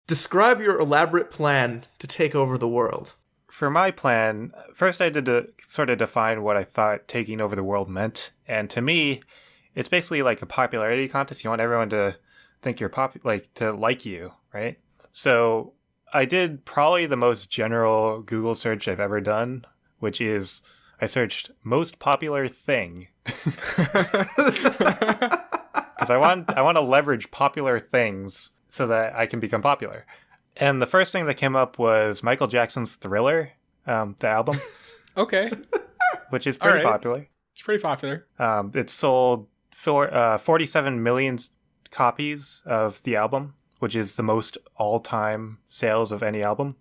Describe your elaborate plan to take over the world. For my plan, first I had to sort of define what I thought taking over the world meant. And to me, it's basically like a popularity contest. You want everyone to think you're to like you, right? So I did probably the most general Google search I've ever done, which is I searched most popular thing. Because I want to leverage popular things so that I can become popular. And the first thing that came up was Michael Jackson's Thriller, the album. Okay. Which is pretty popular. It's pretty popular. It sold 47 million copies of the album, which is the most all-time sales of any album.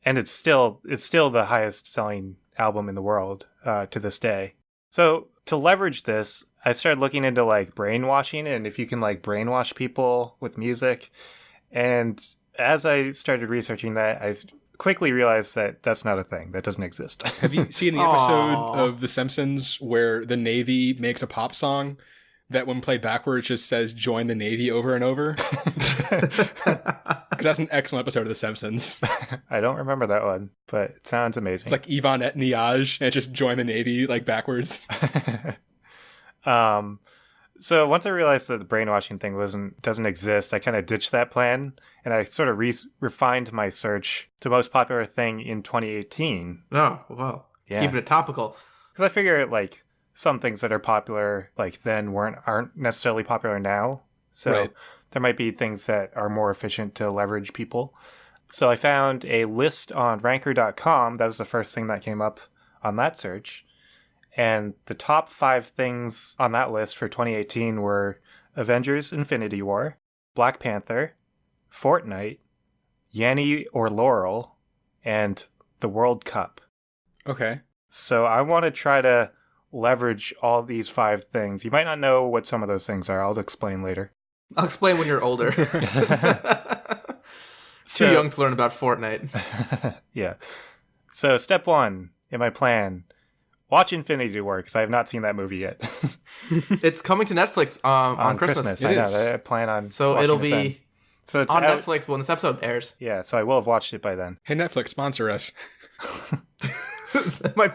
And it's still the highest selling album in the world to this day. So to leverage this, I started looking into like brainwashing and if you can like brainwash people with music. And as I started researching that, I quickly realized that that's not a thing. That doesn't exist. Have you seen the episode of The Simpsons where the Navy makes a pop song that when played backwards just says join the Navy over and over? Because that's an excellent episode of The Simpsons. I don't remember that one, but it sounds amazing. It's like Yvonne et Niage and it's just join the Navy like backwards. So once I realized that the brainwashing thing doesn't exist, I kind of ditched that plan and I sort of refined my search to most popular thing in 2018. Oh, wow. Yeah. Keeping it topical. Because I figure like some things that are popular like then aren't necessarily popular now. So there might be things that are more efficient to leverage people. So I found a list on ranker.com. That was the first thing that came up on that search. And the top 5 things on that list for 2018 were Avengers Infinity War, Black Panther, Fortnite, Yanny or Laurel, and the World Cup. Okay. So I want to try to leverage all these 5 things. You might not know what some of those things are. I'll explain later. I'll explain when you're older. Too young to learn about Fortnite. Yeah. So step 1 in my plan, watch Infinity War, because I have not seen that movie yet. It's coming to Netflix on Christmas. I know. I plan on it'll be then. So it's on Netflix when this episode airs. Yeah, so I will have watched it by then. Hey, Netflix, sponsor us.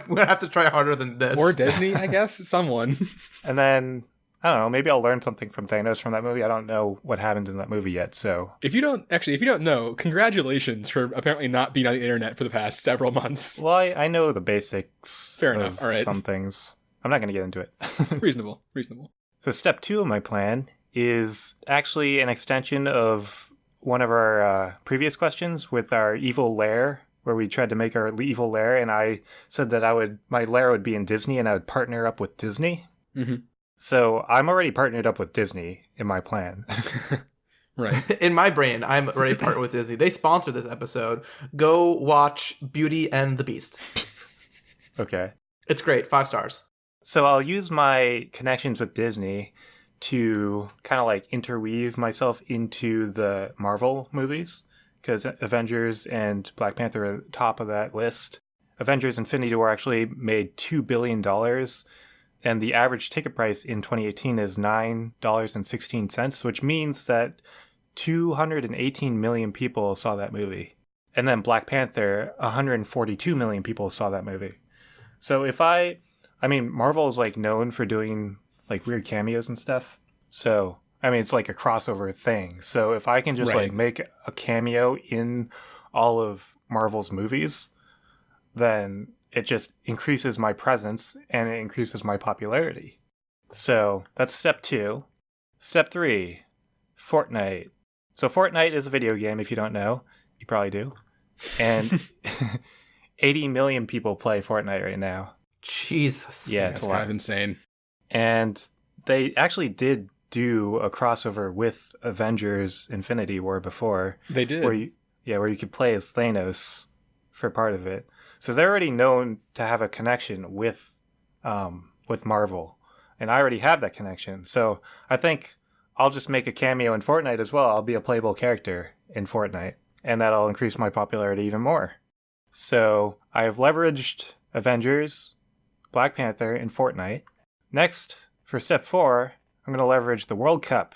We'll have to try harder than this. Or Disney, I guess. Someone. And then, I don't know, maybe I'll learn something from Thanos from that movie. I don't know what happened in that movie yet, so... If you don't know, congratulations for apparently not being on the internet for the past several months. Well, I know the basics. Fair enough, all right. Some things. I'm not going to get into it. Reasonable. So step 2 of my plan is actually an extension of one of our previous questions with our evil lair, where we tried to make our evil lair, and I said that my lair would be in Disney, and I would partner up with Disney. Mm-hmm. So I'm already partnered up with Disney in my plan. Right. In my brain, I'm already partnered with Disney. They sponsor this episode. Go watch Beauty and the Beast. Okay. It's great. 5 stars. So I'll use my connections with Disney to kind of like interweave myself into the Marvel movies, because Avengers and Black Panther are top of that list. Avengers Infinity War actually made $2 billion, and the average ticket price in 2018 is $9.16, which means that 218 million people saw that movie. And then Black Panther, 142 million people saw that movie. So Marvel is like known for doing like weird cameos and stuff. So, it's like a crossover thing. So if I can just like make a cameo in all of Marvel's movies, then it just increases my presence and it increases my popularity. So that's step 2. Step 3, Fortnite. So Fortnite is a video game, if you don't know. You probably do. And 80 million people play Fortnite right now. Jesus. Yeah, it's a lot. Kind of insane. And they actually did do a crossover with Avengers Infinity War before. They did. Where you could play as Thanos for part of it. So they're already known to have a connection with Marvel. And I already have that connection. So I think I'll just make a cameo in Fortnite as well. I'll be a playable character in Fortnite. And that'll increase my popularity even more. So I have leveraged Avengers, Black Panther, and Fortnite. Next, for step 4, I'm going to leverage the World Cup.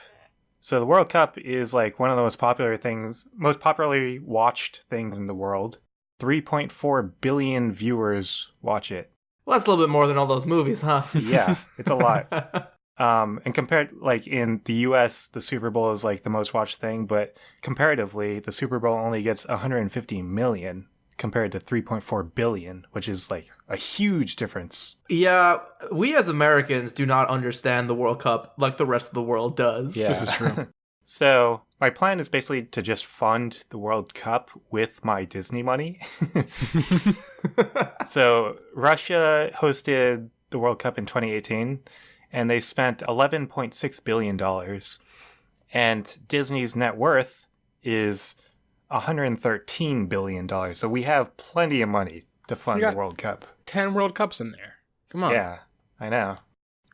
So the World Cup is like one of the most popularly watched things in the world. 3.4 billion viewers watch it. Well, that's a little bit more than all those movies, huh? Yeah, it's a lot. And compared, like in the US, the Super Bowl is like the most watched thing, but comparatively, the Super Bowl only gets 150 million compared to 3.4 billion, which is like a huge difference. Yeah, we as Americans do not understand the World Cup like the rest of the world does. Yeah. This is true. So my plan is basically to just fund the World Cup with my Disney money. So Russia hosted the World Cup in 2018, and they spent $11.6 billion. And Disney's net worth is $113 billion. So we have plenty of money to fund the World Cup. 10 World Cups in there. Come on. Yeah, I know.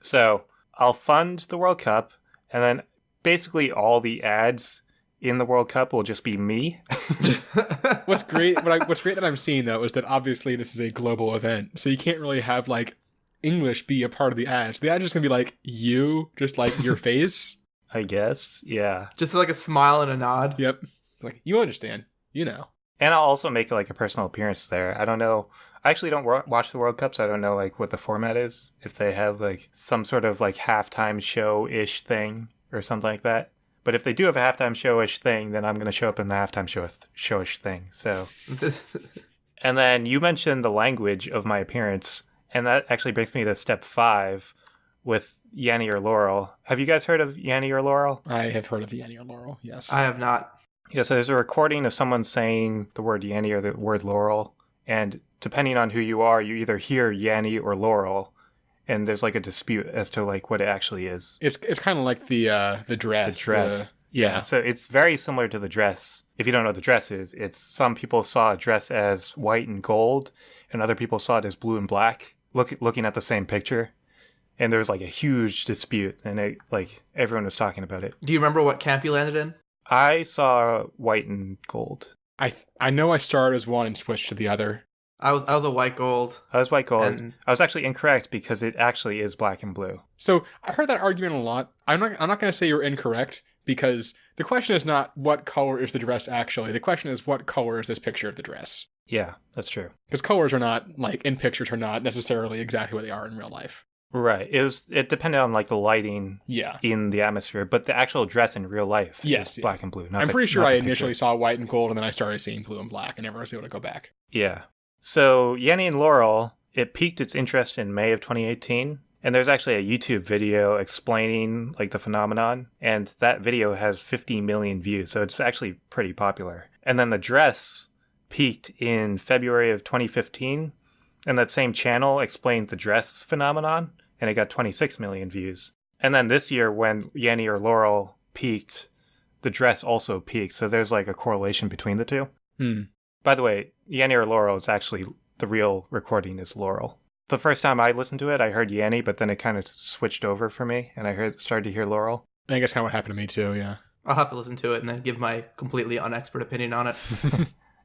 So I'll fund the World Cup, and then basically all the ads in the World Cup will just be me. What's great that I'm seeing, though, is that obviously this is a global event, so you can't really have, like, English be a part of the ads. The ad's just going to be, like, you, just, like, your face. I guess, yeah. Just like a smile and a nod. Yep. Like, you understand. You know. And I'll also make, like, a personal appearance there. I don't know. I actually don't watch the World Cup, so I don't know, like, what the format is. If they have, like, some sort of, like, halftime show-ish thing or something like that. But if they do have a halftime show-ish thing, then I'm going to show up in the halftime show-ish thing. So, and then you mentioned the language of my appearance, and that actually brings me to step 5 with Yanny or Laurel. Have you guys heard of Yanny or Laurel? I have heard of Yanny or Laurel, yes. I have not. Yeah, so there's a recording of someone saying the word Yanny or the word Laurel, and depending on who you are, you either hear Yanny or Laurel, and there's like a dispute as to like what it actually is. It's kind of like the dress. The dress. Yeah. So it's very similar to the dress. If you don't know what the dress is, it's some people saw a dress as white and gold, and other people saw it as blue and black, looking at the same picture. And there was like a huge dispute, and everyone was talking about it. Do you remember what camp you landed in? I saw white and gold. I know I started as one and switched to the other. I was a white gold. I was white gold. And I was actually incorrect because it actually is black and blue. So I heard that argument a lot. I'm not going to say you're incorrect, because the question is not what color is the dress actually. The question is what color is this picture of the dress. Yeah, that's true. Because colors are not, like, in pictures are not necessarily exactly what they are in real life. Right. It depended on like the lighting in the atmosphere, but the actual dress in real life is black and blue. I'm pretty sure I initially saw white and gold, and then I started seeing blue and black, and never was able to go back. Yeah. So Yanny and Laurel, it piqued its interest in May of 2018. And there's actually a YouTube video explaining like the phenomenon. And that video has 50 million views. So it's actually pretty popular. And then the dress peaked in February of 2015. And that same channel explained the dress phenomenon. And it got 26 million views. And then this year when Yanny or Laurel peaked, the dress also peaked. So there's like a correlation between the two. By the way, Yanny or Laurel is actually, the real recording is Laurel. The first time I listened to it, I heard Yanny, but then it kind of switched over for me, and I started to hear Laurel. I think that's kind of what happened to me too, yeah. I'll have to listen to it and then give my completely unexpert opinion on it.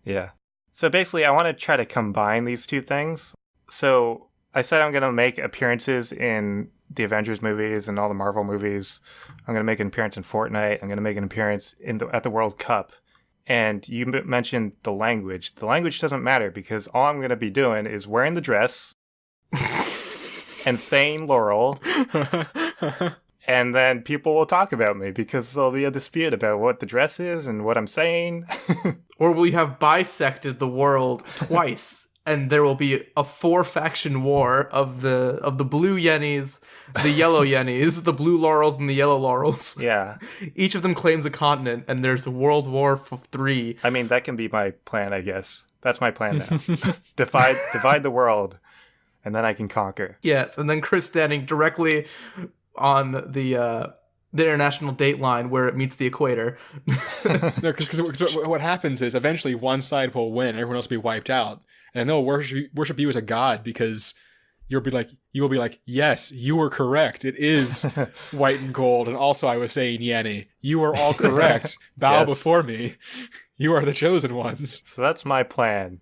Yeah. So basically, I want to try to combine these two things. So I said I'm going to make appearances in the Avengers movies and all the Marvel movies. I'm going to make an appearance in Fortnite. I'm going to make an appearance at the World Cup. And you mentioned the language. The language doesn't matter because all I'm going to be doing is wearing the dress and saying Laurel. And then people will talk about me because there'll be a dispute about what the dress is and what I'm saying. Or we have bisected the world twice, and there will be a 4-faction war of the blue Yennies, the yellow Yennies, the blue Laurels, and the yellow Laurels. Yeah. Each of them claims a continent, and there's a World War III. I mean, that can be my plan, I guess. That's my plan now. divide the world, and then I can conquer. Yes, and then Chris standing directly on the international date line where it meets the equator. No, because what happens is eventually one side will win, everyone else will be wiped out, and they'll worship you as a god because you will be like, yes, you were correct. It is white and gold, and also I was saying Yanny. You are all correct. Bow before me. You are the chosen ones. So that's my plan.